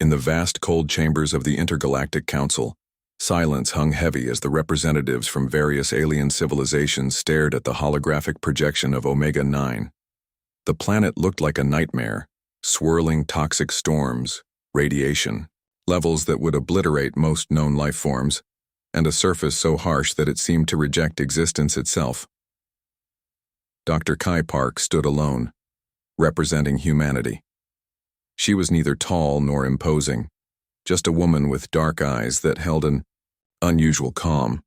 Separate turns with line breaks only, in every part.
In the vast cold chambers of the Intergalactic Council, silence hung heavy as the representatives from various alien civilizations stared at the holographic projection of Omega-9. The planet looked like a nightmare, swirling toxic storms, radiation, levels that would obliterate most known life forms, and a surface so harsh that it seemed to reject existence itself. Dr. Kai Park stood alone, representing humanity. She was neither tall nor imposing, just a woman with dark eyes that held an unusual calm.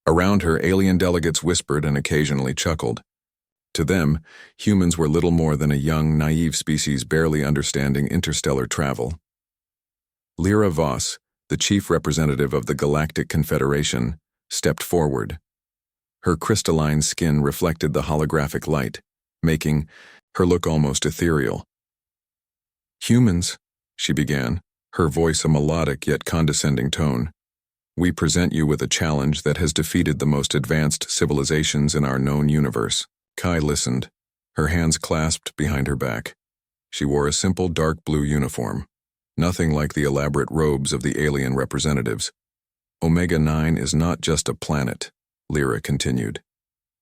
Around her, alien delegates whispered and occasionally chuckled. To them, humans were little more than a young, naive species barely understanding interstellar travel. Lyra Voss, the chief representative of the Galactic Confederation, stepped forward. Her crystalline skin reflected the holographic light, making her look almost ethereal. "Humans," she began, her voice a melodic yet condescending tone, "we present you with a challenge that has defeated the most advanced civilizations in our known universe." Kai listened, her hands clasped behind her back. She wore a simple dark blue uniform, nothing like the elaborate robes of the alien representatives. "Omega-9 is not just a planet," Lyra continued.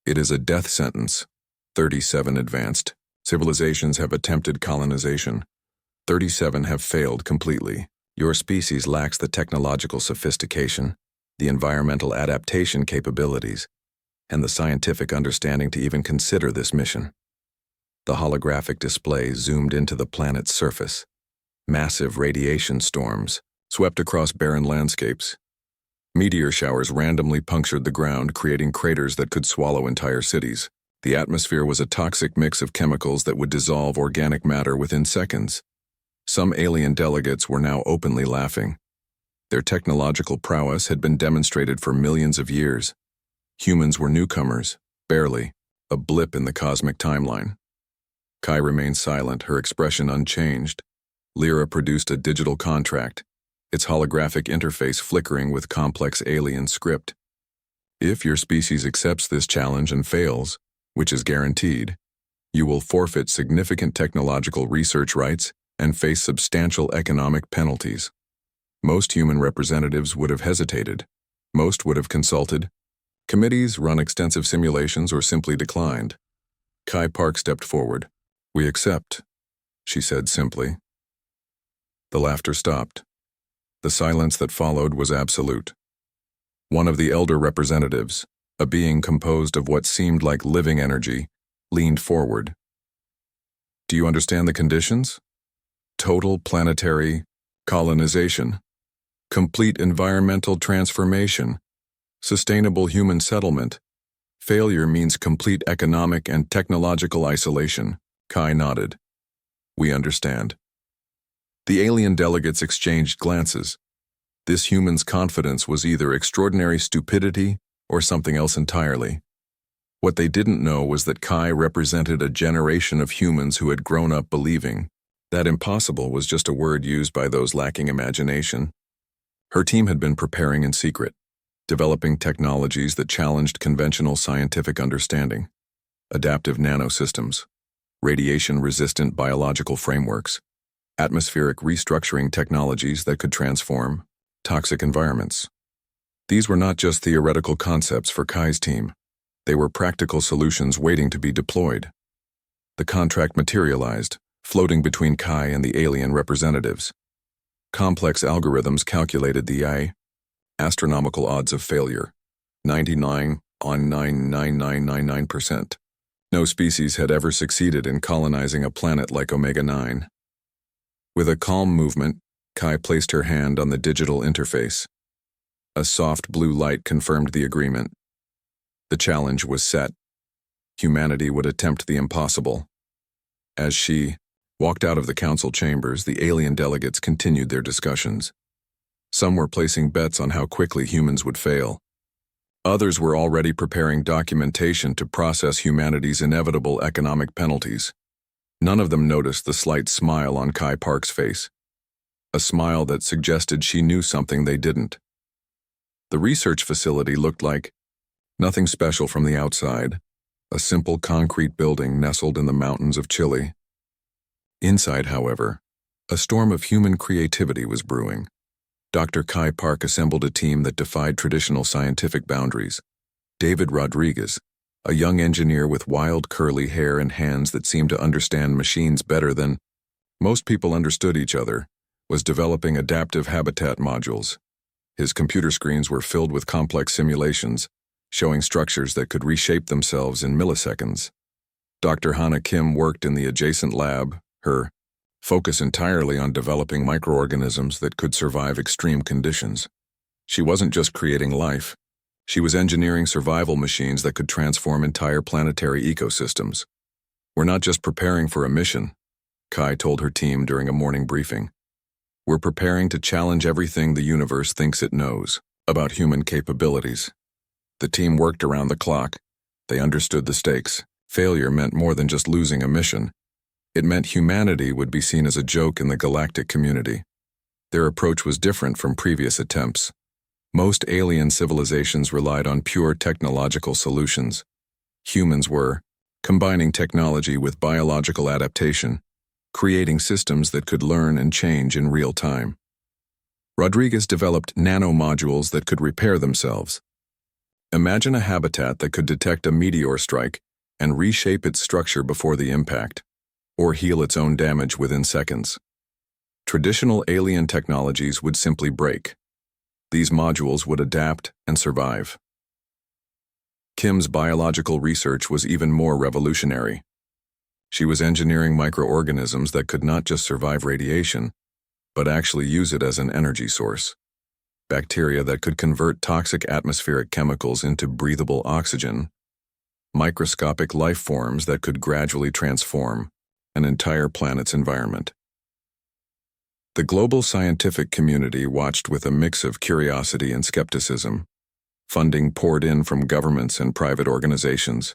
"It is a death sentence. 37 advanced civilizations have attempted colonization. 37 have failed completely. Your species lacks the technological sophistication, the environmental adaptation capabilities, and the scientific understanding to even consider this mission." The holographic display zoomed into the planet's surface. Massive radiation storms swept across barren landscapes. Meteor showers randomly punctured the ground, creating craters that could swallow entire cities. The atmosphere was a toxic mix of chemicals that would dissolve organic matter within seconds. Some alien delegates were now openly laughing. Their technological prowess had been demonstrated for millions of years. Humans were newcomers, barely, a blip in the cosmic timeline. Kai remained silent, her expression unchanged. Lyra produced a digital contract, its holographic interface flickering with complex alien script. "If your species accepts this challenge and fails, which is guaranteed, you will forfeit significant technological research rights and face substantial economic penalties." Most human representatives would have hesitated. Most would have consulted. Committees run extensive simulations or simply declined. Kai Park stepped forward. "We accept," she said simply. The laughter stopped. The silence that followed was absolute. One of the elder representatives, a being composed of what seemed like living energy, leaned forward. "Do you understand the conditions? Total planetary colonization, complete environmental transformation, sustainable human settlement. Failure means complete economic and technological isolation." Kai nodded. "We understand." The alien delegates exchanged glances. This human's confidence was either extraordinary stupidity or something else entirely. What they didn't know was that Kai represented a generation of humans who had grown up believing that impossible was just a word used by those lacking imagination. Her team had been preparing in secret, developing technologies that challenged conventional scientific understanding, adaptive nanosystems, radiation-resistant biological frameworks, atmospheric restructuring technologies that could transform toxic environments. These were not just theoretical concepts for Kai's team. They were practical solutions waiting to be deployed. The contract materialized, floating between Kai and the alien representatives. Complex algorithms calculated the astronomical odds of failure, 99.99999%. No species had ever succeeded in colonizing a planet like Omega-9. With a calm movement, Kai placed her hand on the digital interface. A soft blue light confirmed the agreement. The challenge was set. Humanity would attempt the impossible. As she walked out of the council chambers, the alien delegates continued their discussions. Some were placing bets on how quickly humans would fail. Others were already preparing documentation to process humanity's inevitable economic penalties. None of them noticed the slight smile on Kai Park's face, a smile that suggested she knew something they didn't. The research facility looked like nothing special from the outside, a simple concrete building nestled in the mountains of Chile. Inside, however, A storm of human creativity was brewing. Dr. Kai Park assembled a team that defied traditional scientific boundaries. David Rodriguez, a young engineer with wild curly hair and hands that seemed to understand machines better than most people understood each other, was developing adaptive habitat modules. His computer screens were filled with complex simulations, showing structures that could reshape themselves in milliseconds. Dr. Hana Kim worked in the adjacent lab, her focus entirely on developing microorganisms that could survive extreme conditions. She wasn't just creating life. She was engineering survival machines that could transform entire planetary ecosystems. "We're not just preparing for a mission," Kai told her team during a morning briefing. "We're preparing to challenge everything the universe thinks it knows about human capabilities." The team worked around the clock. They understood the stakes. Failure meant more than just losing a mission. It meant humanity would be seen as a joke in the galactic community. Their approach was different from previous attempts. Most alien civilizations relied on pure technological solutions. Humans were combining technology with biological adaptation, creating systems that could learn and change in real time. Rodriguez developed nanomodules that could repair themselves. Imagine a habitat that could detect a meteor strike and reshape its structure before the impact, or heal its own damage within seconds. Traditional alien technologies would simply break. These modules would adapt and survive. Kim's biological research was even more revolutionary. She was engineering microorganisms that could not just survive radiation, but actually use it as an energy source. Bacteria that could convert toxic atmospheric chemicals into breathable oxygen. Microscopic life forms that could gradually transform an entire planet's environment. The global scientific community watched with a mix of curiosity and skepticism. Funding poured in from governments and private organizations.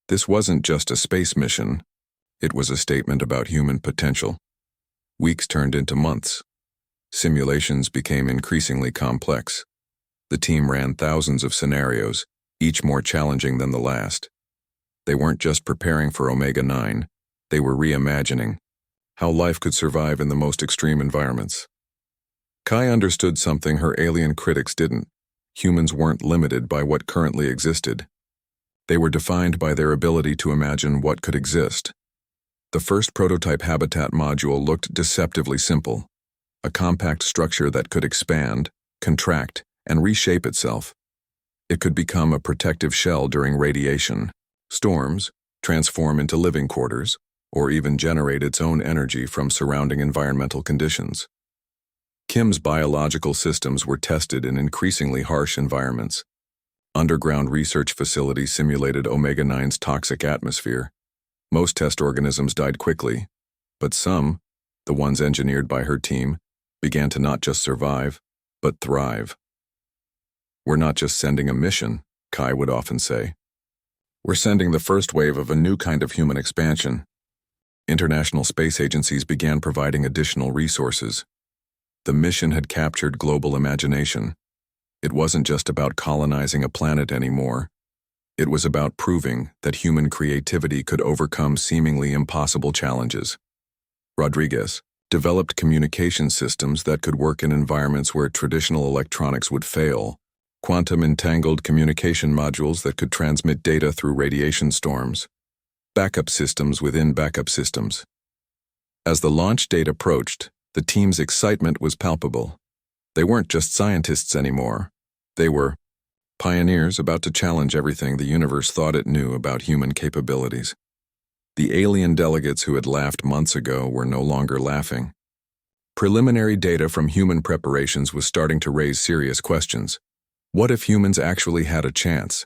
This wasn't just a space mission. It was a statement about human potential. Weeks turned into months. Simulations became increasingly complex. The team ran thousands of scenarios, each more challenging than the last. They weren't just preparing for Omega-9, they were reimagining how life could survive in the most extreme environments. Kai understood something her alien critics didn't. Humans weren't limited by what currently existed. They were defined by their ability to imagine what could exist. The first prototype habitat module looked deceptively simple, a compact structure that could expand, contract, and reshape itself. It could become a protective shell during radiation, storms, transform into living quarters, or even generate its own energy from surrounding environmental conditions. Kim's biological systems were tested in increasingly harsh environments. Underground research facilities simulated Omega-9's toxic atmosphere. Most test organisms died quickly, but some, the ones engineered by her team, began to not just survive, but thrive. "We're not just sending a mission," Kai would often say. "We're sending the first wave of a new kind of human expansion." International space agencies began providing additional resources. The mission had captured global imagination. It wasn't just about colonizing a planet anymore. It was about proving that human creativity could overcome seemingly impossible challenges. Rodriguez developed communication systems that could work in environments where traditional electronics would fail, quantum-entangled communication modules that could transmit data through radiation storms, backup systems within backup systems. As the launch date approached, the team's excitement was palpable. They weren't just scientists anymore. They were pioneers about to challenge everything the universe thought it knew about human capabilities. The alien delegates who had laughed months ago were no longer laughing. Preliminary data from human preparations was starting to raise serious questions. What if humans actually had a chance?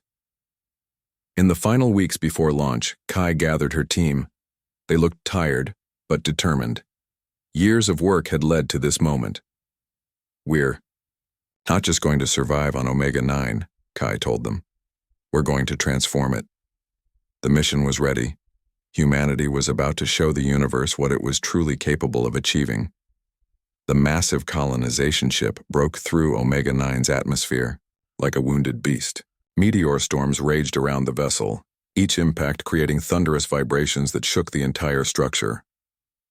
In the final weeks before launch, Kai gathered her team. They looked tired, but determined. Years of work had led to this moment. "We're not just going to survive on Omega-9, Kai told them. "We're going to transform it." The mission was ready. Humanity was about to show the universe what it was truly capable of achieving. The massive colonization ship broke through Omega-9's atmosphere, like a wounded beast. Meteor storms raged around the vessel, each impact creating thunderous vibrations that shook the entire structure.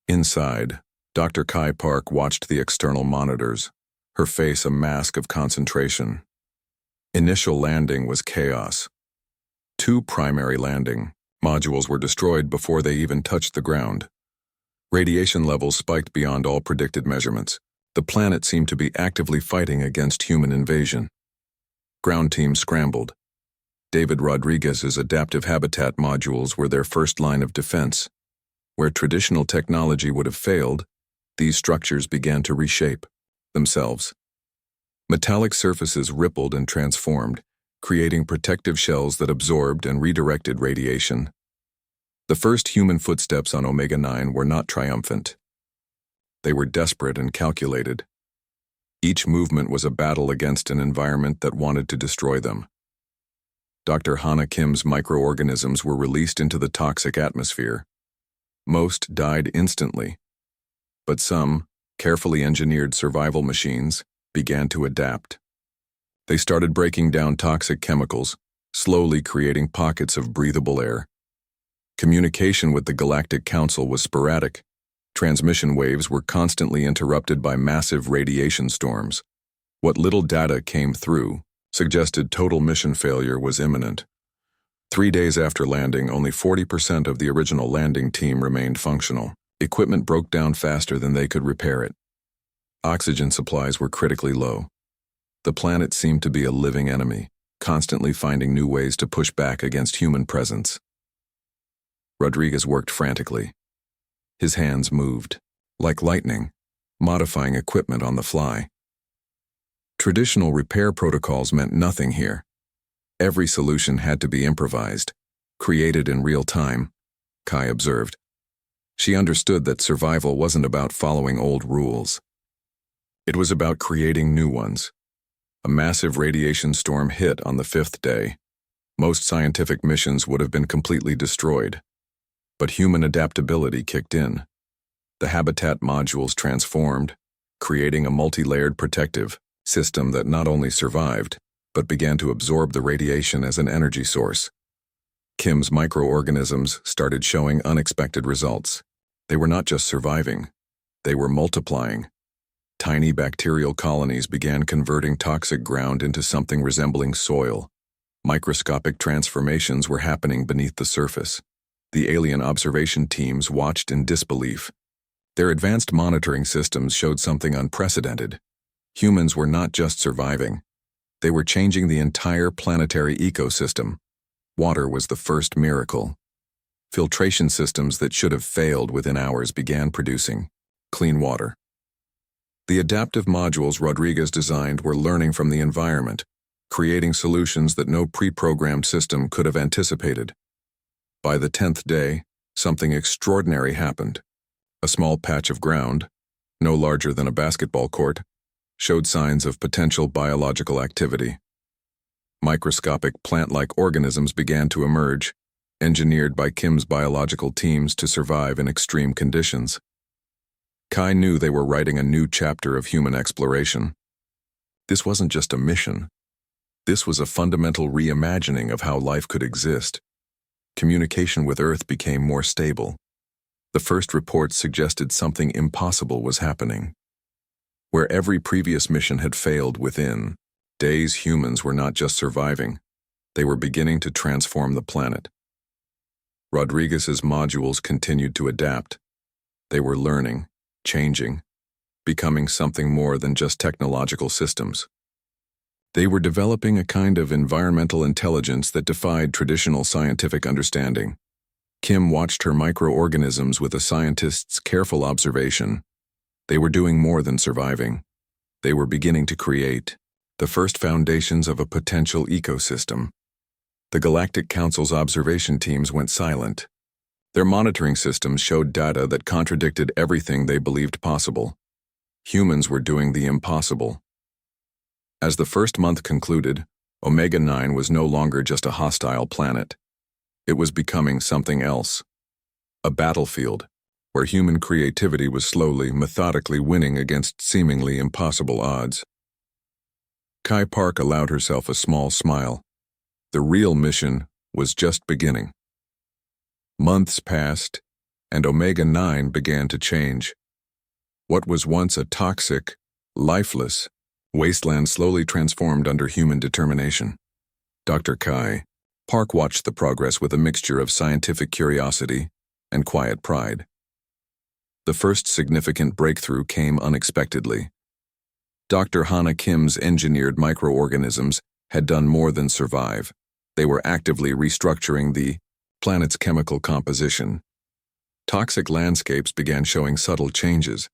Inside, Dr. Kai Park watched the external monitors, her face a mask of concentration. Initial landing was chaos. 2 primary landing modules were destroyed before they even touched the ground. Radiation levels spiked beyond all predicted measurements. The planet seemed to be actively fighting against human invasion. Ground teams scrambled. David Rodriguez's adaptive habitat modules were their first line of defense. Where traditional technology would have failed, these structures began to reshape themselves. Metallic surfaces rippled and transformed, creating protective shells that absorbed and redirected radiation. The first human footsteps on Omega-9 were not triumphant. They were desperate and calculated. Each movement was a battle against an environment that wanted to destroy them. Dr. Hana Kim's microorganisms were released into the toxic atmosphere. Most died instantly, but some, carefully engineered survival machines, began to adapt. They started breaking down toxic chemicals, slowly creating pockets of breathable air. Communication with the Galactic Council was sporadic. Transmission waves were constantly interrupted by massive radiation storms. What little data came through suggested total mission failure was imminent. 3 days after landing, only 40% of the original landing team remained functional. Equipment broke down faster than they could repair it. Oxygen supplies were critically low. The planet seemed to be a living enemy, constantly finding new ways to push back against human presence. Rodriguez worked frantically. His hands moved, like lightning, modifying equipment on the fly. Traditional repair protocols meant nothing here. Every solution had to be improvised, created in real time, Kai observed. She understood that survival wasn't about following old rules. It was about creating new ones. A massive radiation storm hit on the 5th day. Most scientific missions would have been completely destroyed. But human adaptability kicked in. The habitat modules transformed, creating a multi-layered protective system that not only survived, but began to absorb the radiation as an energy source. Kim's microorganisms started showing unexpected results. They were not just surviving, they were multiplying. Tiny bacterial colonies began converting toxic ground into something resembling soil. Microscopic transformations were happening beneath the surface. The alien observation teams watched in disbelief. Their advanced monitoring systems showed something unprecedented. Humans were not just surviving. They were changing the entire planetary ecosystem. Water was the first miracle. Filtration systems that should have failed within hours began producing clean water. The adaptive modules Rodriguez designed were learning from the environment, creating solutions that no pre-programmed system could have anticipated. By the 10th day, something extraordinary happened. A small patch of ground, no larger than a basketball court, showed signs of potential biological activity. Microscopic plant-like organisms began to emerge, engineered by Kim's biological teams to survive in extreme conditions. Kai knew they were writing a new chapter of human exploration. This wasn't just a mission. This was a fundamental reimagining of how life could exist. Communication with Earth became more stable. The first reports suggested something impossible was happening. Where every previous mission had failed within days, humans were not just surviving, they were beginning to transform the planet. Rodriguez's modules continued to adapt. They were learning, changing, becoming something more than just technological systems. They were developing a kind of environmental intelligence that defied traditional scientific understanding. Kim watched her microorganisms with a scientist's careful observation. They were doing more than surviving. They were beginning to create the first foundations of a potential ecosystem. The Galactic Council's observation teams went silent. Their monitoring systems showed data that contradicted everything they believed possible. Humans were doing the impossible. As the first month concluded, Omega-9 was no longer just a hostile planet. It was becoming something else. A battlefield, where human creativity was slowly, methodically winning against seemingly impossible odds. Kai Park allowed herself a small smile. The real mission was just beginning. Months passed, and Omega-9 began to change. What was once a toxic, lifeless wasteland slowly transformed under human determination. Dr. Kai Park watched the progress with a mixture of scientific curiosity and quiet pride. The first significant breakthrough came unexpectedly. Dr. Hana Kim's engineered microorganisms had done more than survive. They were actively restructuring the planet's chemical composition. Toxic landscapes began showing subtle changes.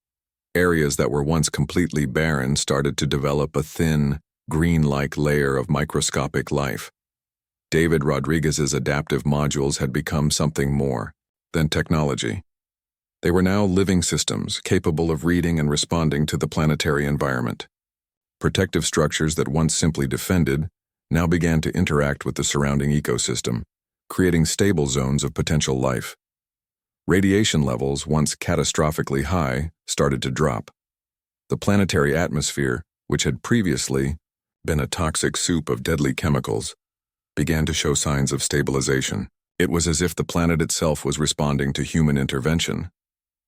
Areas that were once completely barren started to develop a thin, green-like layer of microscopic life. David Rodriguez's adaptive modules had become something more than technology. They were now living systems capable of reading and responding to the planetary environment. Protective structures that once simply defended now began to interact with the surrounding ecosystem, creating stable zones of potential life. Radiation levels, once catastrophically high, started to drop. The planetary atmosphere, which had previously been a toxic soup of deadly chemicals, began to show signs of stabilization. It was as if the planet itself was responding to human intervention.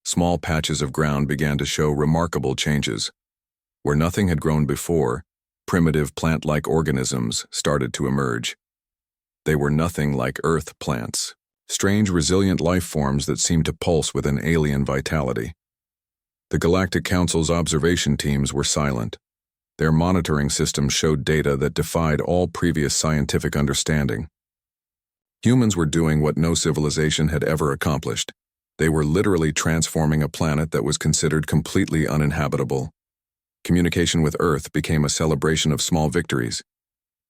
Small patches of ground began to show remarkable changes. Where nothing had grown before, primitive plant-like organisms started to emerge. They were nothing like Earth plants, strange resilient life forms that seemed to pulse with an alien vitality. The Galactic Council's observation teams were silent. Their monitoring systems showed data that defied all previous scientific understanding. Humans were doing what no civilization had ever accomplished. They were literally transforming a planet that was considered completely uninhabitable. Communication with Earth became a celebration of small victories.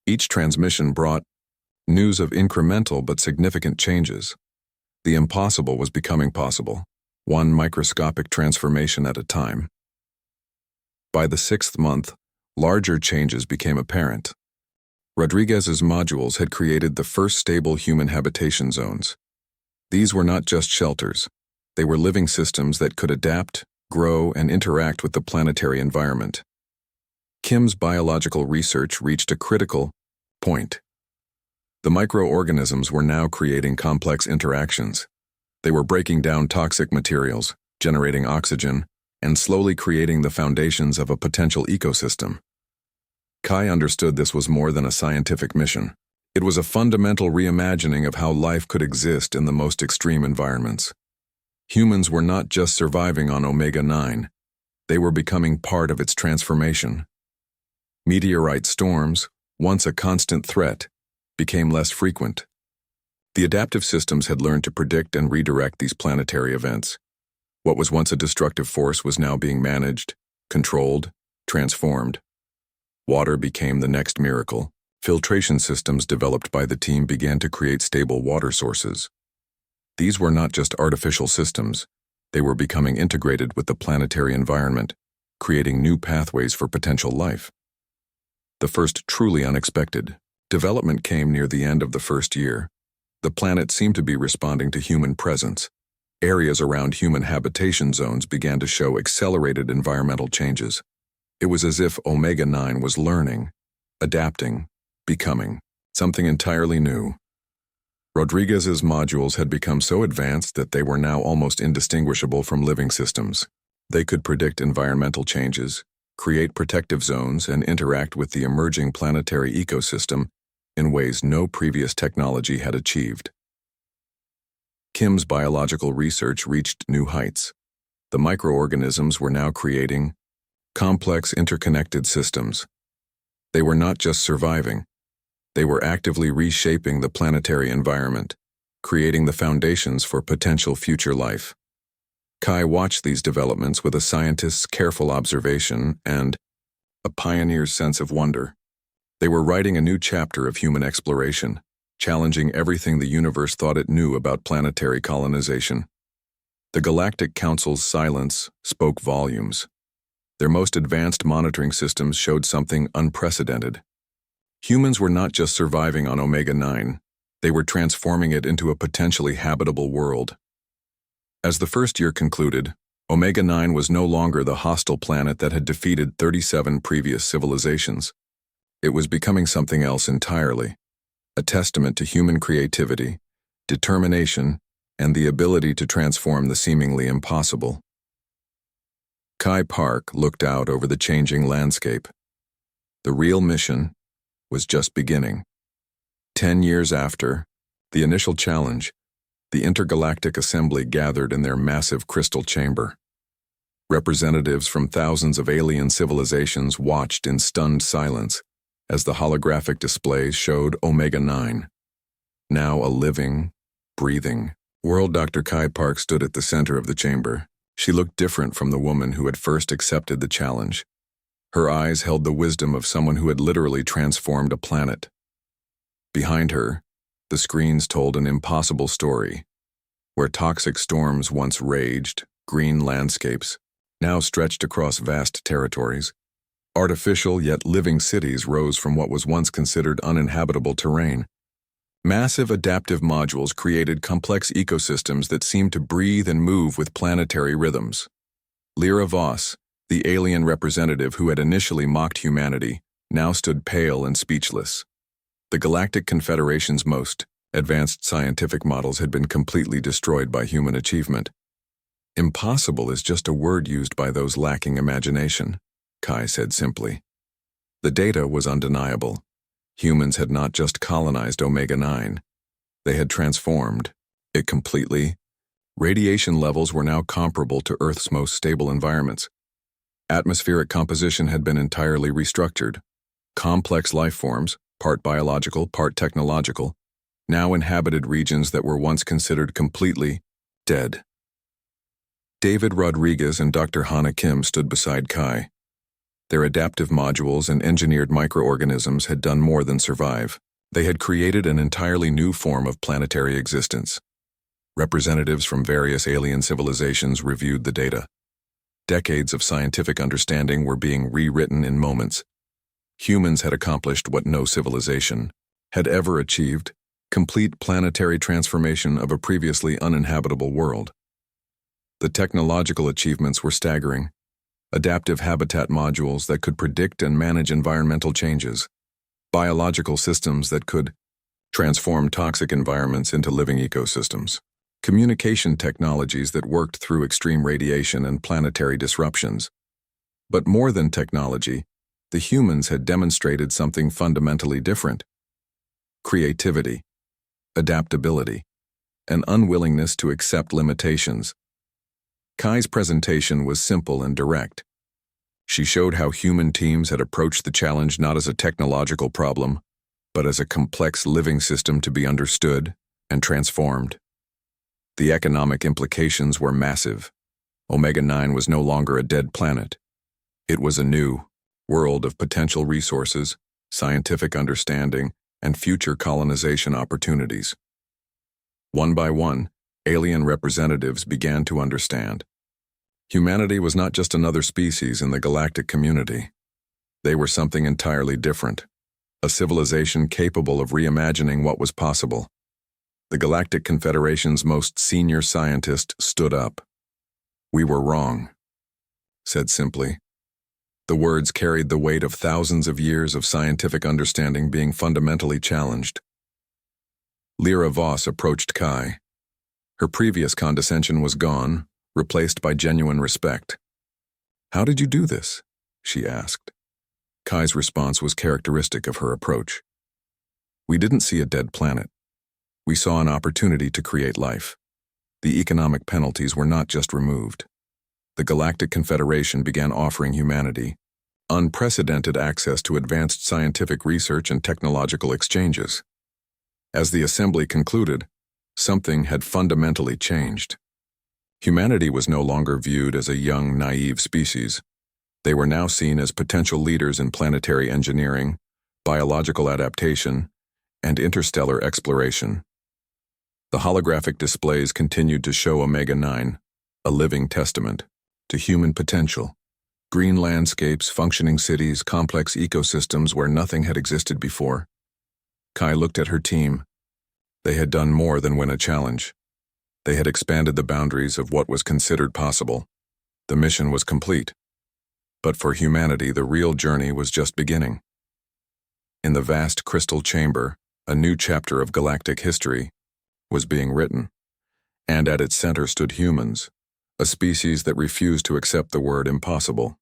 Each transmission brought news of incremental but significant changes. The impossible was becoming possible, one microscopic transformation at a time. By the 6th month, larger changes became apparent. Rodriguez's modules had created the first stable human habitation zones. These were not just shelters. They were living systems that could adapt, grow, and interact with the planetary environment. Kim's biological research reached a critical point. The microorganisms were now creating complex interactions. They were breaking down toxic materials, generating oxygen, and slowly creating the foundations of a potential ecosystem. Kai understood this was more than a scientific mission. It was a fundamental reimagining of how life could exist in the most extreme environments. Humans were not just surviving on Omega-9, they were becoming part of its transformation. Meteorite storms, once a constant threat, became less frequent. The adaptive systems had learned to predict and redirect these planetary events. What was once a destructive force was now being managed, controlled, transformed. Water became the next miracle. Filtration systems developed by the team began to create stable water sources. These were not just artificial systems, they were becoming integrated with the planetary environment, creating new pathways for potential life. The first truly unexpected development came near the end of the first year. The planet seemed to be responding to human presence. Areas around human habitation zones began to show accelerated environmental changes. It was as if Omega-9 was learning, adapting, becoming something entirely new. Rodriguez's modules had become so advanced that they were now almost indistinguishable from living systems. They could predict environmental changes, create protective zones, and interact with the emerging planetary ecosystem in ways no previous technology had achieved. Kim's biological research reached new heights. The microorganisms were now creating complex interconnected systems. They were not just surviving. They were actively reshaping the planetary environment, creating the foundations for potential future life. Kai watched these developments with a scientist's careful observation and a pioneer's sense of wonder. They were writing a new chapter of human exploration, challenging everything the universe thought it knew about planetary colonization. The Galactic Council's silence spoke volumes. Their most advanced monitoring systems showed something unprecedented. Humans were not just surviving on Omega-9, they were transforming it into a potentially habitable world. As the first year concluded, Omega-9 was no longer the hostile planet that had defeated 37 previous civilizations. It was becoming something else entirely, a testament to human creativity, determination, and the ability to transform the seemingly impossible. Kai Park looked out over the changing landscape. The real mission was just beginning. 10 years after the initial challenge, the Intergalactic Assembly gathered in their massive crystal chamber. Representatives from thousands of alien civilizations watched in stunned silence as the holographic displays showed Omega-9, now a living, breathing world. Dr. Kai Park stood at the center of the chamber. She looked different from the woman who had first accepted the challenge. Her eyes held the wisdom of someone who had literally transformed a planet. Behind her, the screens told an impossible story. Where toxic storms once raged, green landscapes now stretched across vast territories. Artificial yet living cities rose from what was once considered uninhabitable terrain. Massive adaptive modules created complex ecosystems that seemed to breathe and move with planetary rhythms. Lyra Voss, the alien representative who had initially mocked humanity, now stood pale and speechless. The Galactic Confederation's most advanced scientific models had been completely destroyed by human achievement. Impossible is just a word used by those lacking imagination, Kai said simply. The data was undeniable. Humans had not just colonized Omega-9. They had transformed it completely. Radiation levels were now comparable to Earth's most stable environments. Atmospheric composition had been entirely restructured. Complex life forms, part biological, part technological, now inhabited regions that were once considered completely dead. David Rodriguez and Dr. Hana Kim stood beside Kai. Their adaptive modules and engineered microorganisms had done more than survive. They had created an entirely new form of planetary existence. Representatives from various alien civilizations reviewed the data. Decades of scientific understanding were being rewritten in moments. Humans had accomplished what no civilization had ever achieved: complete planetary transformation of a previously uninhabitable world. The technological achievements were staggering. Adaptive habitat modules that could predict and manage environmental changes. Biological systems that could transform toxic environments into living ecosystems. Communication technologies that worked through extreme radiation and planetary disruptions. But more than technology, the humans had demonstrated something fundamentally different: creativity, adaptability, an unwillingness to accept limitations. Kai's presentation was simple and direct. She showed how human teams had approached the challenge not as a technological problem, but as a complex living system to be understood and transformed. The economic implications were massive. Omega-9 was no longer a dead planet. It was a new world of potential resources, scientific understanding, and future colonization opportunities. One by one, alien representatives began to understand. Humanity was not just another species in the galactic community. They were something entirely different, a civilization capable of reimagining what was possible. The Galactic Confederation's most senior scientist stood up. "We were wrong," said simply. The words carried the weight of thousands of years of scientific understanding being fundamentally challenged. Lyra Voss approached Kai. Her previous condescension was gone, replaced by genuine respect. "How did you do this?" she asked. Kai's response was characteristic of her approach. "We didn't see a dead planet. We saw an opportunity to create life. The economic penalties were not just removed. The Galactic Confederation began offering humanity unprecedented access to advanced scientific research and technological exchanges." As the assembly concluded, something had fundamentally changed. Humanity was no longer viewed as a young, naive species. They were now seen as potential leaders in planetary engineering, biological adaptation, and interstellar exploration. The holographic displays continued to show Omega-9, a living testament to human potential. Green landscapes, functioning cities, complex ecosystems where nothing had existed before. Kai looked at her team. They had done more than win a challenge. They had expanded the boundaries of what was considered possible. The mission was complete. But for humanity, the real journey was just beginning. In the vast crystal chamber, a new chapter of galactic history was being written, and at its center stood humans, a species that refused to accept the word impossible.